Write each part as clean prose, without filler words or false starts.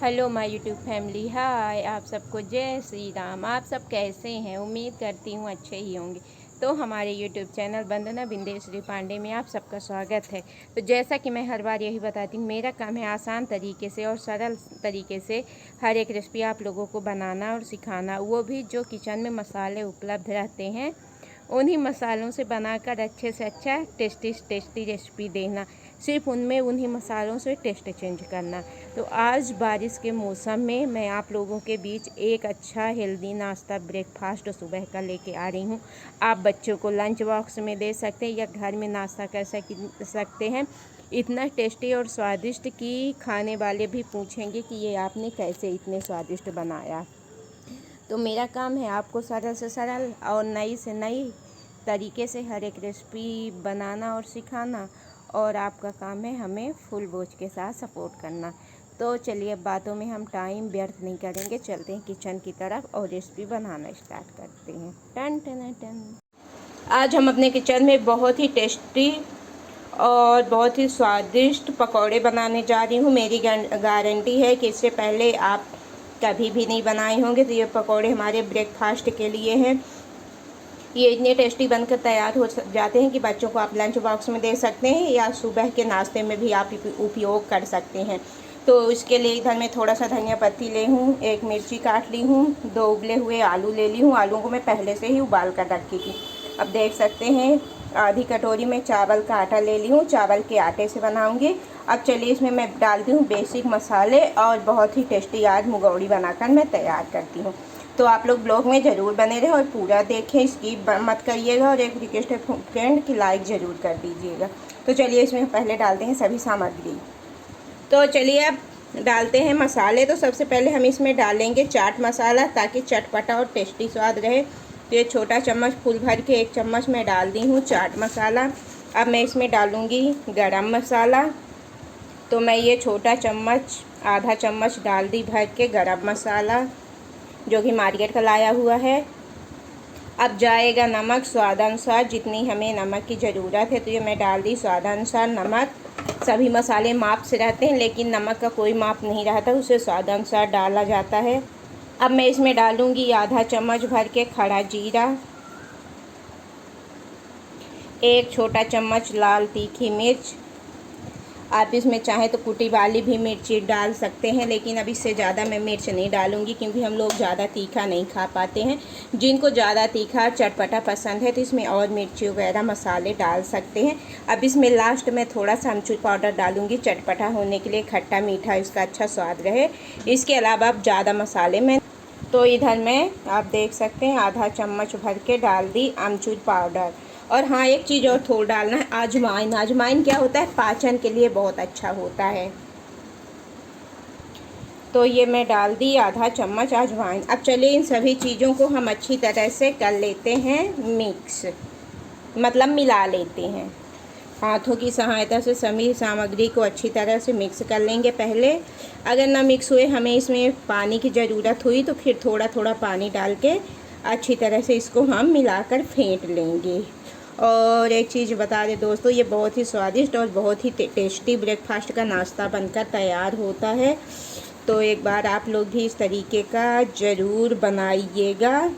Hello my YouTube family, हाय। आप सबको जय श्री राम। आप सब कैसे हैं? उम्मीद करती हूँ अच्छे ही होंगे। तो हमारे यूट्यूब चैनल वंदना बिंदेश्वरी पांडे में आप सबका स्वागत है। तो जैसा कि मैं हर बार यही बताती हूँ, मेरा काम है आसान तरीके से और सरल तरीके से हर एक रेसिपी आप लोगों को बनाना और सिखाना, वो भी जो किचन में मसाले उपलब्ध रहते हैं उन्हीं मसालों से बनाकर अच्छे से अच्छा टेस्टी रेसिपी देना। सिर्फ उनमें उन्हीं मसालों से टेस्ट चेंज करना। तो आज बारिश के मौसम में मैं आप लोगों के बीच एक अच्छा हेल्दी नाश्ता ब्रेकफास्ट सुबह का लेके आ रही हूँ। आप बच्चों को लंच बॉक्स में दे सकते हैं या घर में नाश्ता कर सकते हैं। इतना टेस्टी और स्वादिष्ट कि खाने वाले भी पूछेंगे कि ये आपने कैसे इतने स्वादिष्ट बनाया। तो मेरा काम है आपको सरल से सरल और नई से नई तरीके से हर एक रेसिपी बनाना और सिखाना, और आपका काम है हमें फुल बोझ के साथ सपोर्ट करना। तो चलिए, अब बातों में हम टाइम व्यर्थ नहीं करेंगे, चलते हैं किचन की तरफ और रेसिपी बनाना स्टार्ट करते हैं। टन टन टन। आज हम अपने किचन में बहुत ही टेस्टी और बहुत ही स्वादिष्ट पकौड़े बनाने जा रही हूँ। मेरी गारंटी है कि इससे पहले आप कभी भी नहीं बनाए होंगे। तो ये पकौड़े हमारे ब्रेकफास्ट के लिए हैं। ये इतने टेस्टी बनकर तैयार हो जाते हैं कि बच्चों को आप लंच बॉक्स में दे सकते हैं या सुबह के नाश्ते में भी आप उपयोग कर सकते हैं। तो इसके लिए इधर मैं थोड़ा सा धनिया पत्ती ले हूँ, एक मिर्ची काट ली हूँ, 2 उबले हुए आलू ले ली हूँ। आलू को मैं पहले से ही उबाल कर रखी थी। अब देख सकते हैं आधी कटोरी में चावल का आटा ले ली हूँ। चावल के आटे से बनाऊँगी। अब चलिए, इसमें मैं डालती हूँ बेसिक मसाले और बहुत ही टेस्टी आज मुगौड़ी बनाकर मैं तैयार करती हूँ। तो आप लोग ब्लॉग में ज़रूर बने रहें और पूरा देखें, स्किप मत करिएगा। और एक रिक्वेस्ट है फ्रेंड कि लाइक ज़रूर कर दीजिएगा। तो चलिए, इसमें पहले डालते हैं सभी सामग्री। तो चलिए अब डालते हैं मसाले। तो सबसे पहले हम इसमें डालेंगे चाट मसाला, ताकि चटपटा और टेस्टी स्वाद रहे। तो ये छोटा चम्मच फुल भर के 1 चम्मच मैं डाल दी हूँ चाट मसाला। अब मैं इसमें डालूँगी गरम मसाला। तो मैं ये छोटा चम्मच आधा चम्मच डाल दी भर के गरम मसाला, जो कि मार्केट का लाया हुआ है। अब जाएगा नमक स्वादानुसार, जितनी हमें नमक की ज़रूरत है। तो ये मैं डाल दी स्वादानुसार नमक। सभी मसाले माप से रहते हैं, लेकिन नमक का कोई माप नहीं रहता, उसे स्वादानुसार डाला जाता है। अब मैं इसमें डालूँगी आधा चम्मच भर के खड़ा जीरा, 1 छोटा चम्मच लाल तीखी मिर्च। आप इसमें चाहें तो कुटी वाली भी मिर्ची डाल सकते हैं, लेकिन अब इससे ज़्यादा मैं मिर्च नहीं डालूंगी, क्योंकि हम लोग ज़्यादा तीखा नहीं खा पाते हैं। जिनको ज़्यादा तीखा चटपटा पसंद है तो इसमें और मिर्ची वगैरह मसाले डाल सकते हैं। अब इसमें लास्ट में थोड़ा सा अमचूर पाउडर डालूंगी, चटपटा होने के लिए, खट्टा मीठा इसका अच्छा स्वाद रहे। इसके अलावा अब ज़्यादा मसाले में, तो इधर मैं आप देख सकते हैं आधा चम्मच भर के डाल दी अमचूर पाउडर। और हाँ, एक चीज़ और थोड़ा डालना है, अजवाइन। अजवाइन क्या होता है, पाचन के लिए बहुत अच्छा होता है। तो ये मैं डाल दी आधा चम्मच अजवाइन। अब चलिए, इन सभी चीज़ों को हम अच्छी तरह से कर लेते हैं मिक्स, मतलब मिला लेते हैं। हाथों की सहायता से सभी सामग्री को अच्छी तरह से मिक्स कर लेंगे पहले। अगर ना मिक्स हुए, हमें इसमें पानी की ज़रूरत हुई, तो फिर थोड़ा थोड़ा पानी डाल के अच्छी तरह से इसको हम मिलाकर फेंट लेंगे। और एक चीज़ बता दें दोस्तों, ये बहुत ही स्वादिष्ट और बहुत ही टेस्टी ब्रेकफास्ट का नाश्ता बनकर तैयार होता है। तो एक बार आप लोग भी इस तरीके का ज़रूर बनाइएगा।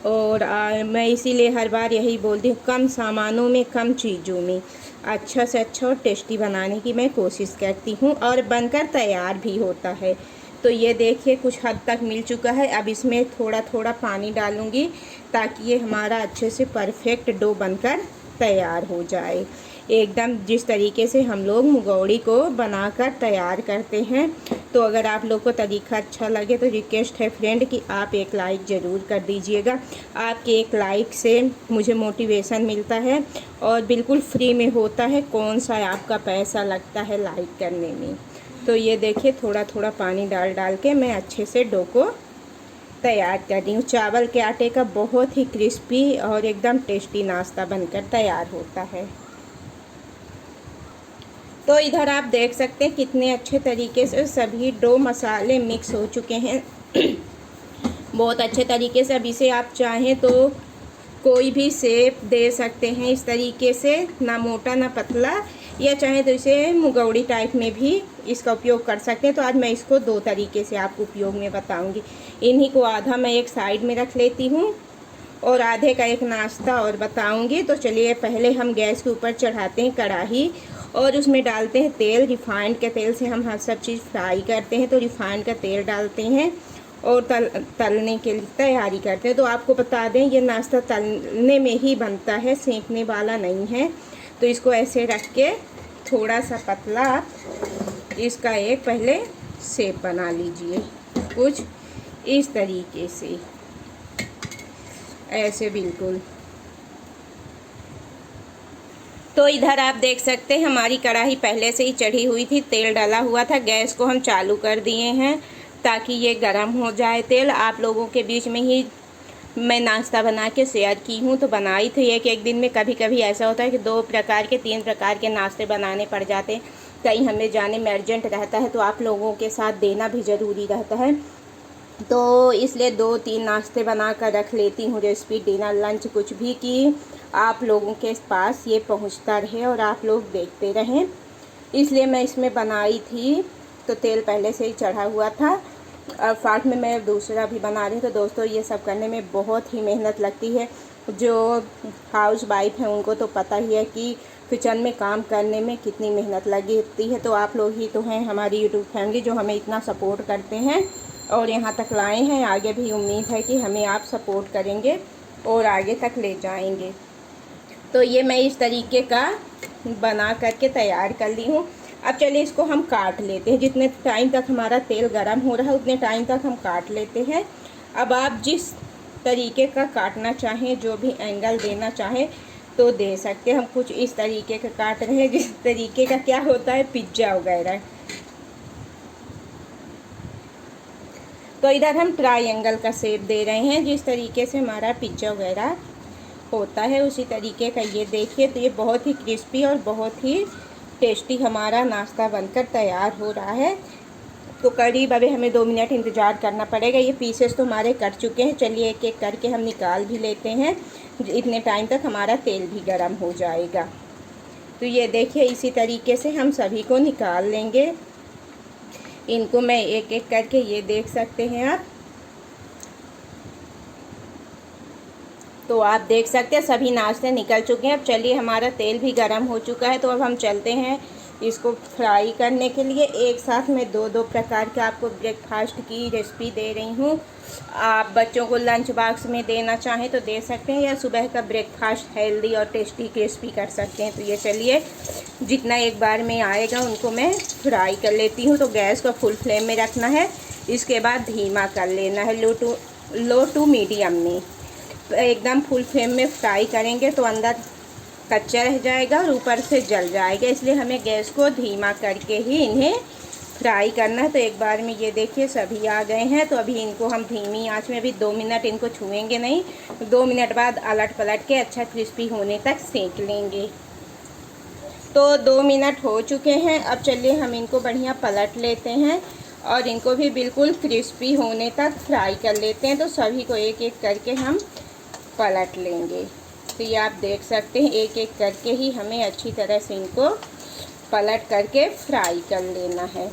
और मैं इसीलिए हर बार यही बोलती हूँ, कम सामानों में कम चीज़ों में अच्छा से अच्छा और टेस्टी बनाने की मैं कोशिश करती हूँ, और बनकर तैयार भी होता है। तो ये देखिए कुछ हद तक मिल चुका है। अब इसमें थोड़ा थोड़ा पानी डालूँगी, ताकि ये हमारा अच्छे से परफेक्ट डो बनकर तैयार हो जाए, एकदम जिस तरीके से हम लोग मुगौड़ी को बनाकर तैयार करते हैं। तो अगर आप लोग को तरीका अच्छा लगे तो रिक्वेस्ट है फ्रेंड कि आप एक लाइक ज़रूर कर दीजिएगा। आपके एक लाइक से मुझे मोटिवेशन मिलता है, और बिल्कुल फ्री में होता है, कौन सा आपका पैसा लगता है लाइक करने में। तो ये देखिए थोड़ा थोड़ा पानी डाल डाल के मैं अच्छे से डो को तैयार कर रही हूँ। चावल के आटे का बहुत ही क्रिस्पी और एकदम टेस्टी नाश्ता बनकर तैयार होता है। तो इधर आप देख सकते हैं कितने अच्छे तरीके से सभी डो मसाले मिक्स हो चुके हैं बहुत अच्छे तरीके से। अब इसे आप चाहें तो कोई भी शेप दे सकते हैं इस तरीके से, ना मोटा ना पतला, या चाहे तो इसे मुगौड़ी टाइप में भी इसका उपयोग कर सकते हैं। तो आज मैं इसको 2 तरीके से आपको उपयोग में बताऊंगी। इन्हीं को आधा मैं एक साइड में रख लेती हूँ और आधे का एक नाश्ता और बताऊंगी। तो चलिए पहले हम गैस के ऊपर चढ़ाते हैं कढ़ाई और उसमें डालते हैं तेल। रिफाइंड के तेल से हम हर सब चीज़ फ्राई करते हैं, तो रिफाइंड का तेल डालते हैं और तलने के लिए तैयारी करते हैं। तो आपको बता दें ये नाश्ता तलने में ही बनता है, सेंकने वाला नहीं है। तो इसको ऐसे रख के थोड़ा सा पतला इसका एक पहले शेप बना लीजिए, कुछ इस तरीके से, ऐसे बिल्कुल। तो इधर आप देख सकते हैं हमारी कढ़ाई पहले से ही चढ़ी हुई थी, तेल डाला हुआ था। गैस को हम चालू कर दिए हैं ताकि ये गर्म हो जाए तेल। आप लोगों के बीच में ही मैं नाश्ता बना के शेयर की हूँ, तो बनाई थी एक दिन में। कभी कभी ऐसा होता है कि 2 प्रकार के 3 प्रकार के नाश्ते बनाने पड़ जाते हैं, कहीं हमें जाने में अर्जेंट रहता है, तो आप लोगों के साथ देना भी ज़रूरी रहता है। तो इसलिए 2-3 नाश्ते बना कर रख लेती हूँ, रेसिपी, डिनर, लंच, कुछ भी, कि आप लोगों के पास ये पहुँचता रहे और आप लोग देखते रहें। इसलिए मैं इसमें बनाई थी। तो तेल पहले से ही चढ़ा हुआ था और साथ में मैं दूसरा भी बना रही हूँ। तो दोस्तों ये सब करने में बहुत ही मेहनत लगती है। जो हाउस वाइफ हैं उनको तो पता ही है कि किचन में काम करने में कितनी मेहनत लगती है। तो आप लोग ही तो हैं हमारी यूट्यूब फैमिली जो हमें इतना सपोर्ट करते हैं और यहाँ तक लाए हैं। आगे भी उम्मीद है कि हमें आप सपोर्ट करेंगे और आगे तक ले जाएंगे। तो ये मैं इस तरीके का बना करके तैयार कर ली हूँ। अब चलिए इसको हम काट लेते हैं। जितने टाइम तक हमारा तेल गर्म हो रहा है उतने टाइम तक हम काट लेते हैं। अब आप जिस तरीके का काटना चाहें, जो भी एंगल देना चाहें तो दे सकते हैं। हम कुछ इस तरीके का काट रहे हैं, जिस तरीके का क्या होता है पिज्ज़ा वगैरह। तो इधर हम ट्रायंगल का शेप दे रहे हैं, जिस तरीके से हमारा पिज्ज़ा वगैरह होता है उसी तरीके का। ये देखिए, तो ये बहुत ही क्रिस्पी और बहुत ही टेस्टी हमारा नाश्ता बनकर तैयार हो रहा है। तो करीब अभी हमें 2 मिनट इंतज़ार करना पड़ेगा। ये पीसेस तो हमारे कट चुके हैं। चलिए एक एक करके हम निकाल भी लेते हैं। इतने टाइम तक हमारा तेल भी गर्म हो जाएगा। तो ये देखिए इसी तरीके से हम सभी को निकाल लेंगे। इनको मैं एक एक करके, ये देख सकते हैं आप। तो आप देख सकते हैं सभी नाश्ते निकल चुके हैं। अब चलिए हमारा तेल भी गर्म हो चुका है, तो अब हम चलते हैं इसको फ्राई करने के लिए। एक साथ मैं 2-2 प्रकार के आपको ब्रेकफास्ट की रेसिपी दे रही हूँ। आप बच्चों को लंच बॉक्स में देना चाहें तो दे सकते हैं, या सुबह का ब्रेकफास्ट हेल्दी और टेस्टी क्रिस्पी कर सकते हैं। तो ये चलिए जितना एक बार में आएगा उनको मैं फ्राई कर लेती हूँ। तो गैस को फुल फ्लेम में रखना है, इसके बाद धीमा कर लेना है, लो टू मीडियम में। एकदम फुल फ्लेम में फ्राई करेंगे तो अंदर कच्चा रह जाएगा और ऊपर से जल जाएगा। इसलिए हमें गैस को धीमा करके ही इन्हें फ्राई करना है। तो एक बार में ये देखिए सभी आ गए हैं। तो अभी इनको हम धीमी आंच में अभी 2 मिनट इनको छुएंगे नहीं, 2 मिनट बाद अलट पलट के अच्छा क्रिस्पी होने तक सेक लेंगे। तो 2 मिनट हो चुके हैं। अब चलिए हम इनको बढ़िया पलट लेते हैं और इनको भी बिल्कुल क्रिस्पी होने तक फ्राई कर लेते हैं। तो सभी को एक एक करके हम पलट लेंगे। तो ये आप देख सकते हैं एक एक करके ही हमें अच्छी तरह से इनको पलट करके फ्राई कर लेना है।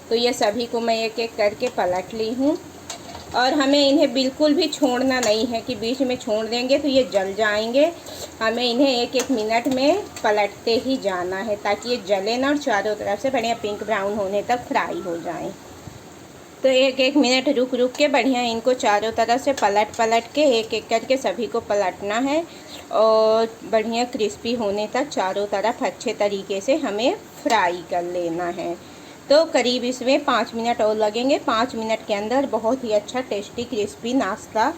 तो ये सभी को मैं एक एक करके पलट ली हूँ और हमें इन्हें बिल्कुल भी छोड़ना नहीं है कि बीच में छोड़ देंगे तो ये जल जाएंगे। हमें इन्हें एक एक मिनट में पलटते ही जाना है ताकि ये जले ना और चारों तरफ से बढ़िया पिंक ब्राउन होने तक फ्राई हो जाएं। तो एक एक मिनट रुक रुक के बढ़िया इनको चारों तरफ से पलट के एक एक करके सभी को पलटना है और बढ़िया क्रिस्पी होने तक चारों तरफ अच्छे तरीके से हमें फ्राई कर लेना है। तो करीब इसमें 5 मिनट और लगेंगे। 5 मिनट के अंदर बहुत ही अच्छा टेस्टी क्रिस्पी नाश्ता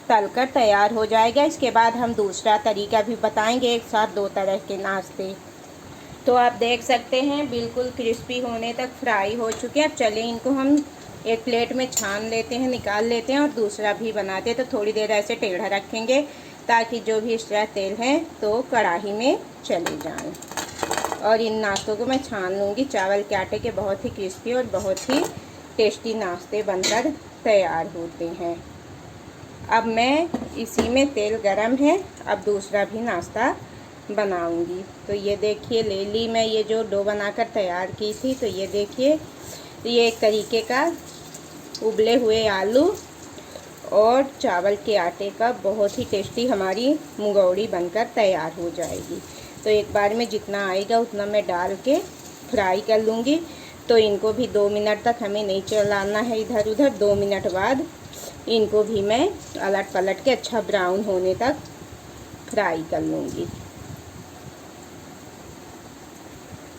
तलकर तैयार हो जाएगा। इसके बाद हम दूसरा तरीका भी बताएंगे, एक साथ 2 तरह के नाश्ते। तो आप देख सकते हैं बिल्कुल क्रिस्पी होने तक फ्राई हो चुके हैं। अब चलिए इनको हम एक प्लेट में छान लेते हैं, निकाल लेते हैं और दूसरा भी बनाते हैं। तो थोड़ी देर ऐसे टेढ़ा रखेंगे ताकि जो भी एक्स्ट्रा तेल है तो कढ़ाई में चले जाएं। और इन नाश्तों को मैं छान लूँगी चावल के आटे के। बहुत ही क्रिस्पी और बहुत ही टेस्टी नाश्ते बनकर तैयार होते हैं। अब मैं इसी में तेल गरम है, अब दूसरा भी नाश्ता बनाऊंगी। तो ये देखिए ले ली मैं ये जो डो बनाकर तैयार की थी। तो ये देखिए ये एक तरीके का उबले हुए आलू और चावल के आटे का बहुत ही टेस्टी हमारी मुंगौड़ी बनकर तैयार हो जाएगी। तो एक बार में जितना आएगा उतना मैं डाल के फ्राई कर लूँगी। तो इनको भी 2 मिनट तक हमें नहीं चलाना है इधर उधर। 2 मिनट बाद इनको भी मैं अलट पलट के अच्छा ब्राउन होने तक फ्राई कर लूँगी।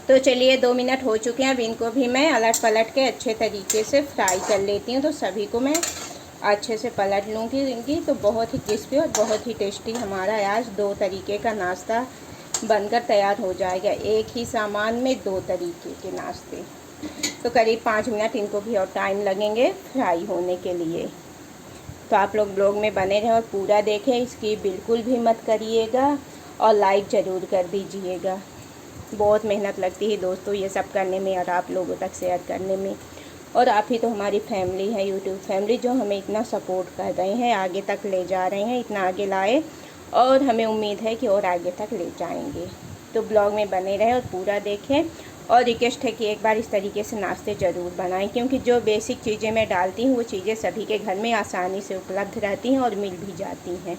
तो चलिए 2 मिनट हो चुके हैं। अब इनको भी मैं अलट पलट के अच्छे तरीके से फ्राई कर लेती हूँ। तो सभी को मैं अच्छे से पलट लूँगी। तो बहुत ही क्रिस्पी और बहुत ही टेस्टी हमारा आज 2 तरीके का नाश्ता बनकर तैयार हो जाएगा। एक ही सामान में 2 तरीके के नाश्ते। तो करीब 5 मिनट इनको भी और टाइम लगेंगे फ्राई होने के लिए। तो आप लोग ब्लॉग में बने रहें और पूरा देखें, इसकी बिल्कुल भी मत करिएगा और लाइक ज़रूर कर दीजिएगा। बहुत मेहनत लगती है दोस्तों ये सब करने में और आप लोगों तक शेयर करने में। और आप ही तो हमारी फैमिली है, यूट्यूब फैमिली, जो हमें इतना सपोर्ट कर रहे हैं, आगे तक ले जा रहे हैं, इतना आगे लाए और हमें उम्मीद है कि और आगे तक ले जाएंगे। तो ब्लॉग में बने रहें और पूरा देखें। और रिक्वेस्ट है कि एक बार इस तरीके से नाश्ते ज़रूर बनाएं, क्योंकि जो बेसिक चीज़ें मैं डालती हूँ वो चीज़ें सभी के घर में आसानी से उपलब्ध रहती हैं और मिल भी जाती हैं,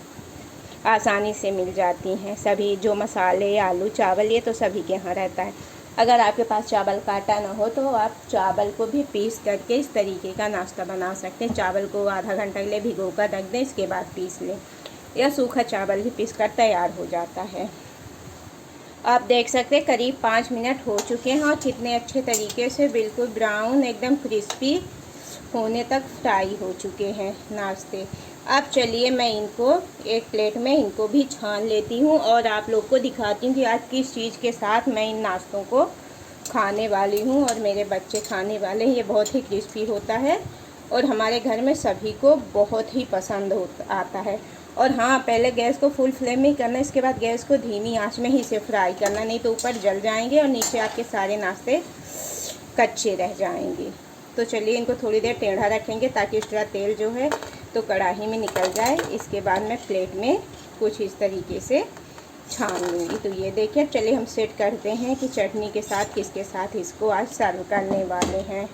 आसानी से मिल जाती हैं। सभी जो मसाले, आलू, चावल, ये तो सभी के यहाँ रहता है। अगर आपके पास चावल का आटा ना हो तो आप चावल को भी पीस करके इस तरीके का नाश्ता बना सकते हैं। चावल को आधा घंटा के लिए भिगो कर रख दें, इसके बाद पीस लें, या सूखा चावल भी पीस कर तैयार हो जाता है। आप देख सकते हैं करीब 5 मिनट हो चुके हैं और कितने अच्छे तरीके से बिल्कुल ब्राउन एकदम क्रिस्पी होने तक फ्राई हो चुके हैं नाश्ते। अब चलिए मैं इनको एक प्लेट में इनको भी छान लेती हूँ और आप लोग को दिखाती हूँ कि आज किस चीज़ के साथ मैं इन नाश्तों को खाने वाली हूँ और मेरे बच्चे खाने वाले हैं। ये बहुत ही क्रिस्पी होता है और हमारे घर में सभी को बहुत ही पसंद आता है। और हाँ, पहले गैस को फुल फ्लेम में ही करना, इसके बाद गैस को धीमी आंच में ही इसे फ्राई करना, नहीं तो ऊपर जल जाएंगे और नीचे आपके सारे नाश्ते कच्चे रह जाएंगे। तो चलिए इनको थोड़ी देर टेढ़ा रखेंगे ताकि एक्स्ट्रा तेल जो है तो कढ़ाई में निकल जाए। इसके बाद मैं प्लेट में कुछ इस तरीके से छान लूँगी। तो ये देखिए, चलिए हम सेट करते हैं कि चटनी के साथ किसके साथ इसको आज सर्व करने वाले हैं।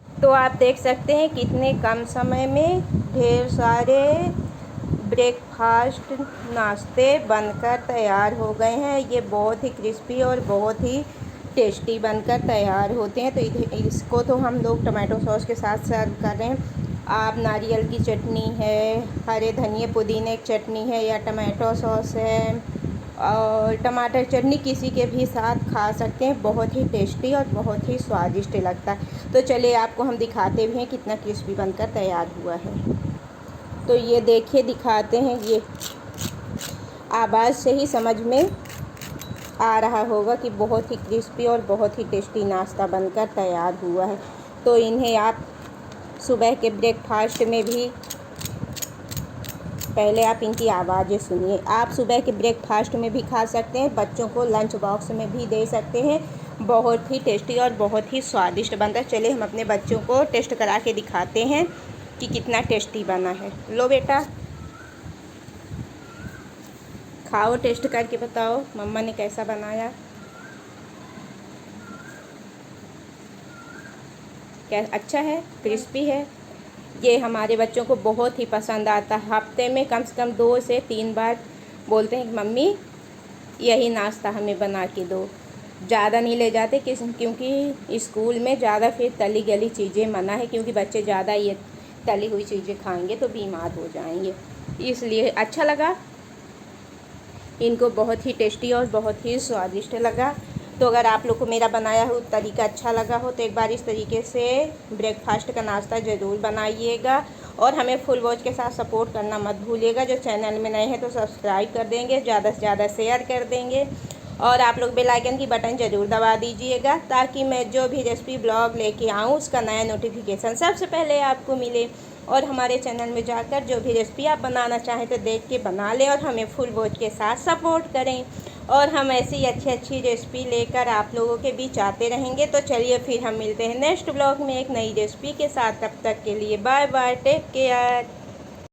तो आप देख सकते हैं कितने कम समय में ढेर सारे ब्रेकफास्ट नाश्ते बनकर तैयार हो गए हैं। ये बहुत ही क्रिस्पी और बहुत ही टेस्टी बनकर तैयार होते हैं। तो इसको तो हम लोग टमाटो सॉस के साथ सर्व कर रहे हैं। आप नारियल की चटनी है, हरे धनिए पुदीने की चटनी है, या टमाटो सॉस है और टमाटर चटनी, किसी के भी साथ खा सकते हैं। बहुत ही टेस्टी और बहुत ही स्वादिष्ट लगता है। तो चलिए आपको हम दिखाते भी हैं कितना क्रिस्पी बनकर तैयार हुआ है। तो ये देखिए दिखाते हैं, ये आवाज़ से ही समझ में आ रहा होगा कि बहुत ही क्रिस्पी और बहुत ही टेस्टी नाश्ता बनकर तैयार हुआ है। तो इन्हें आप सुबह के ब्रेकफास्ट में भी, पहले आप इनकी आवाज़ें सुनिए, आप सुबह के ब्रेकफास्ट में भी खा सकते हैं, बच्चों को लंच बॉक्स में भी दे सकते हैं। बहुत ही टेस्टी और बहुत ही स्वादिष्ट बनता है। चलिए हम अपने बच्चों को टेस्ट करा के दिखाते हैं कि कितना टेस्टी बना है। लो बेटा खाओ, टेस्ट करके बताओ मम्मा ने कैसा बनाया। क्या अच्छा है, क्रिस्पी है। ये हमारे बच्चों को बहुत ही पसंद आता है। हफ्ते में कम से कम 2 से 3 बार बोलते हैं कि मम्मी यही नाश्ता हमें बना के दो। ज़्यादा नहीं ले जाते क्योंकि स्कूल में ज़्यादा फिर तली गली चीज़ें मना है, क्योंकि बच्चे ज़्यादा ये तली हुई चीज़ें खाएंगे तो बीमार हो जाएंगे। इसलिए अच्छा लगा, इनको बहुत ही टेस्टी और बहुत ही स्वादिष्ट लगा। तो अगर आप लोग को मेरा बनाया हुआ तरीका अच्छा लगा हो तो एक बार इस तरीके से ब्रेकफास्ट का नाश्ता ज़रूर बनाइएगा और हमें फुल वॉच के साथ सपोर्ट करना मत भूलिएगा। जो चैनल में नए हैं तो सब्सक्राइब कर देंगे, ज़्यादा से ज़्यादा शेयर कर देंगे और आप लोग बेल आइकन की बटन ज़रूर दबा दीजिएगा ताकि मैं जो भी रेसिपी ब्लॉग लेके आऊँ उसका नया नोटिफिकेशन सबसे पहले आपको मिले। और हमारे चैनल में जाकर जो भी रेसिपी आप बनाना चाहें तो देख के बना लें और हमें फुल वॉच के साथ सपोर्ट करें और हम ऐसी अच्छी रेसिपी लेकर आप लोगों के बीच आते रहेंगे। तो चलिए फिर हम मिलते हैं नेक्स्ट ब्लॉग में एक नई रेसिपी के साथ। तब तक के लिए बाय बाय, टेक केयर।